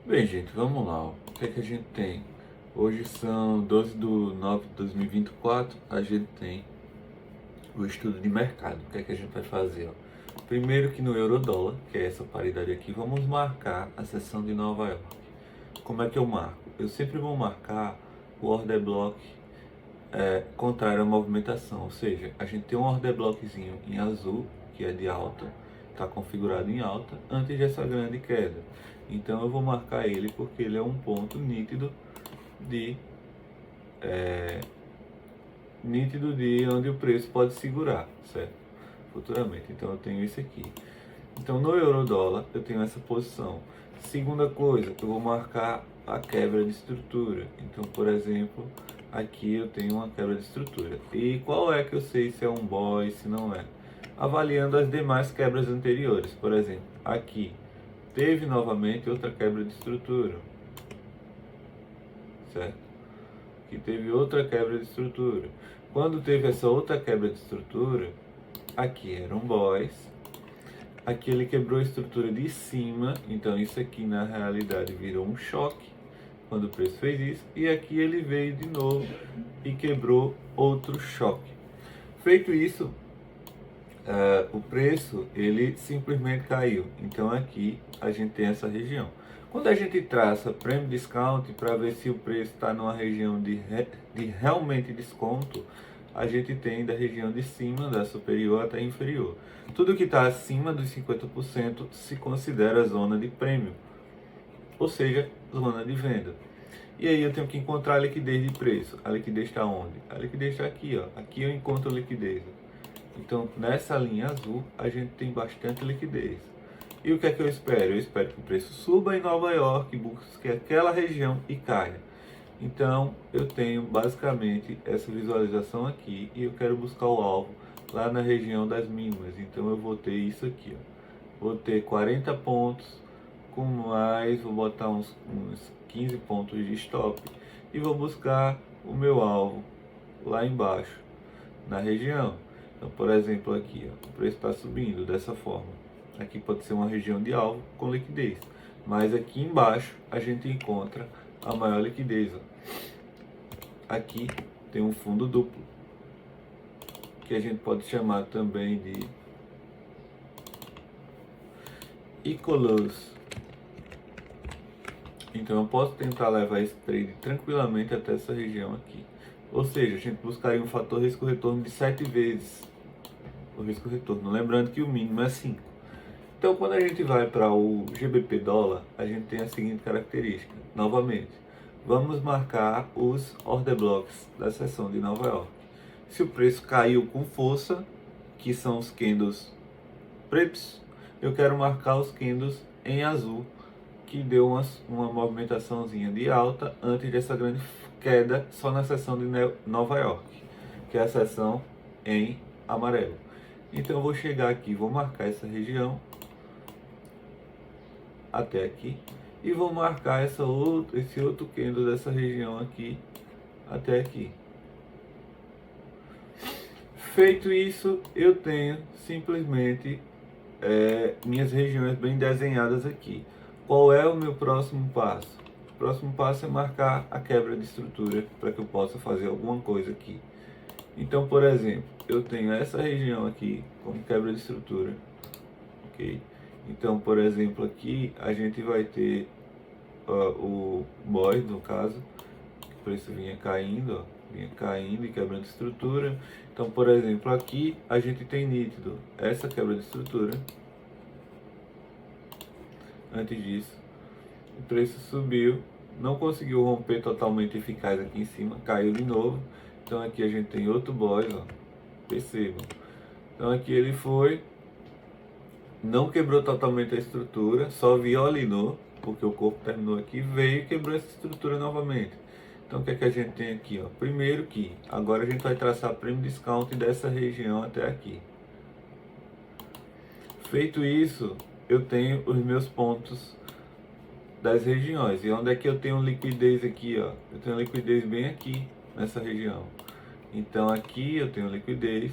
Bem, gente, vamos lá. Ó. O que é que a gente tem? Hoje são 12/9/2024. A gente tem o estudo de mercado. O que é que a gente vai fazer? Ó? Primeiro que no euro-dólar, que é essa paridade aqui, vamos marcar a sessão de Nova York. Como é que eu marco? Eu sempre vou marcar o order block contrário à movimentação. Ou seja, a gente tem um order blockzinho em azul, que é de alta, está configurado em alta, antes dessa grande queda. Então eu vou marcar ele porque ele é um ponto de nítido de onde o preço pode segurar, certo? Futuramente. Então eu tenho esse aqui. Então no euro dólar eu tenho essa posição. Segunda coisa, eu vou marcar a quebra de estrutura. Então, por exemplo, aqui eu tenho uma quebra de estrutura. E qual é que eu sei se é um buy, se não é? Avaliando as demais quebras anteriores. Por exemplo, aqui teve novamente outra quebra de estrutura, certo? Que teve outra quebra de estrutura. Quando teve essa outra quebra de estrutura, aqui eram boys, aqui ele quebrou a estrutura de cima, então isso aqui na realidade virou um choque quando o preço fez isso, e aqui ele veio de novo e quebrou outro choque. Feito isso, o preço ele simplesmente caiu. Então aqui a gente tem essa região. Quando a gente traça Premium Discount para ver se o preço está numa região de realmente desconto, a gente tem da região de cima, da superior até inferior. Tudo que está acima dos 50% se considera zona de prêmio, ou seja, zona de venda. E aí eu tenho que encontrar a liquidez de preço. A liquidez está onde? A liquidez está aqui, ó. Aqui eu encontro liquidez. Então, nessa linha azul, a gente tem bastante liquidez. E o que é que eu espero? Eu espero que o preço suba em Nova York, busque aquela região e caia. Então, eu tenho basicamente essa visualização aqui e eu quero buscar o alvo lá na região das mínimas. Então, eu vou ter isso aqui, ó. Vou ter 40 pontos com mais, vou botar uns 15 pontos de stop e vou buscar o meu alvo lá embaixo, na região. Então, por exemplo, aqui, ó, o preço está subindo dessa forma. Aqui pode ser uma região de alvo com liquidez, mas aqui embaixo a gente encontra a maior liquidez. Ó. Aqui tem um fundo duplo, que a gente pode chamar também de Icolous. Então eu posso tentar levar esse trade tranquilamente até essa região aqui. Ou seja, a gente buscaria um fator risco-retorno de 7 vezes o risco-retorno. Lembrando que o mínimo é 5. Então quando a gente vai para o GBP dólar, a gente tem a seguinte característica. Novamente, vamos marcar os order blocks da sessão de Nova York. Se o preço caiu com força, que são os candles pretos, eu quero marcar os candles em azul, que deu uma movimentaçãozinha de alta antes dessa grande queda só na seção de Nova York, que é a seção em amarelo. Então eu vou chegar aqui, vou marcar essa região até aqui e vou marcar esse outro candle dessa região aqui até aqui. Feito isso, eu tenho simplesmente minhas regiões bem desenhadas aqui. Qual é o meu próximo passo? O próximo passo é marcar a quebra de estrutura para que eu possa fazer alguma coisa aqui. Então, por exemplo, eu tenho essa região aqui como quebra de estrutura, ok? Então, por exemplo, aqui a gente vai ter o BOI, no caso, o preço vinha caindo, ó, vinha caindo e quebrando estrutura. Então, por exemplo, aqui a gente tem nítido essa quebra de estrutura. Antes disso, o preço subiu, não conseguiu romper totalmente eficaz aqui em cima, caiu de novo. Então aqui a gente tem outro boss, ó, percebam. Então aqui ele foi, não quebrou totalmente a estrutura, só violinou, porque o corpo terminou aqui, veio e quebrou essa estrutura novamente. Então o que é que a gente tem aqui? Ó? Primeiro que, agora a gente vai traçar Premium Discount dessa região até aqui. Feito isso, eu tenho os meus pontos das regiões. E onde é que eu tenho liquidez aqui, ó? Eu tenho liquidez bem aqui, nessa região. Então aqui eu tenho liquidez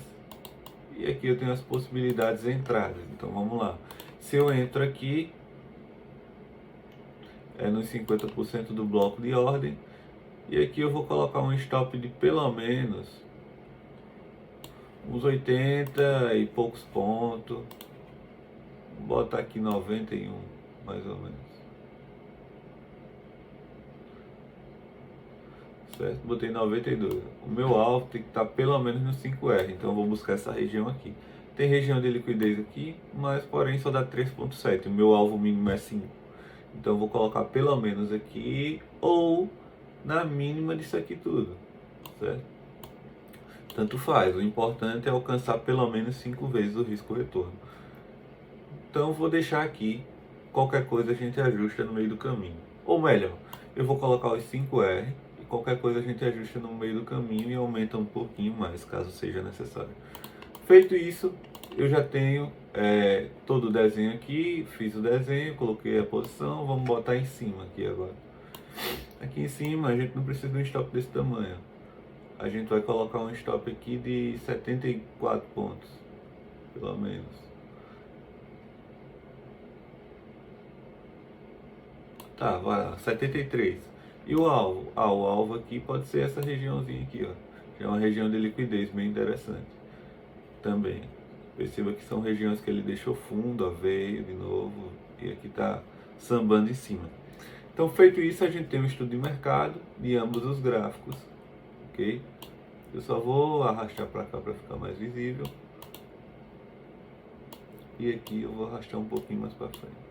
e aqui eu tenho as possibilidades de entradas. Então vamos lá. Se eu entro aqui, nos 50% do bloco de ordem. E aqui eu vou colocar um stop de pelo menos uns 80 e poucos pontos. Vou botar aqui 91, mais ou menos. Certo? Botei 92. O meu alvo tem que estar pelo menos no 5R, então eu vou buscar essa região aqui. Tem região de liquidez aqui, mas porém só dá 3.7. O meu alvo mínimo é 5. Então eu vou colocar pelo menos aqui ou na mínima disso aqui tudo, certo? Tanto faz, o importante é alcançar pelo menos 5 vezes o risco retorno. Então eu vou deixar aqui, qualquer coisa a gente ajusta no meio do caminho. Ou melhor, eu vou colocar os 5R e qualquer coisa a gente ajusta no meio do caminho e aumenta um pouquinho mais, caso seja necessário. Feito isso, eu já tenho todo o desenho aqui, fiz o desenho, coloquei a posição, vamos botar em cima aqui agora. Aqui em cima a gente não precisa de um stop desse tamanho. A gente vai colocar um stop aqui de 74 pontos, pelo menos. Tá, vai lá, 73. E o alvo? O alvo aqui pode ser essa regiãozinha aqui, ó. Que é uma região de liquidez bem interessante. Também. Perceba que são regiões que ele deixou fundo, ó, veio de novo, e aqui tá sambando em cima. Então, feito isso, a gente tem um estudo de mercado de ambos os gráficos, ok? Eu só vou arrastar para cá para ficar mais visível. E aqui eu vou arrastar um pouquinho mais para frente.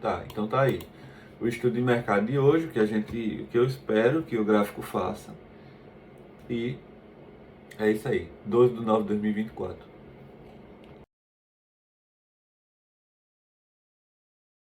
Tá, então tá aí. O estudo de mercado de hoje, o que eu espero que o gráfico faça. E é isso aí, 12/9/2024.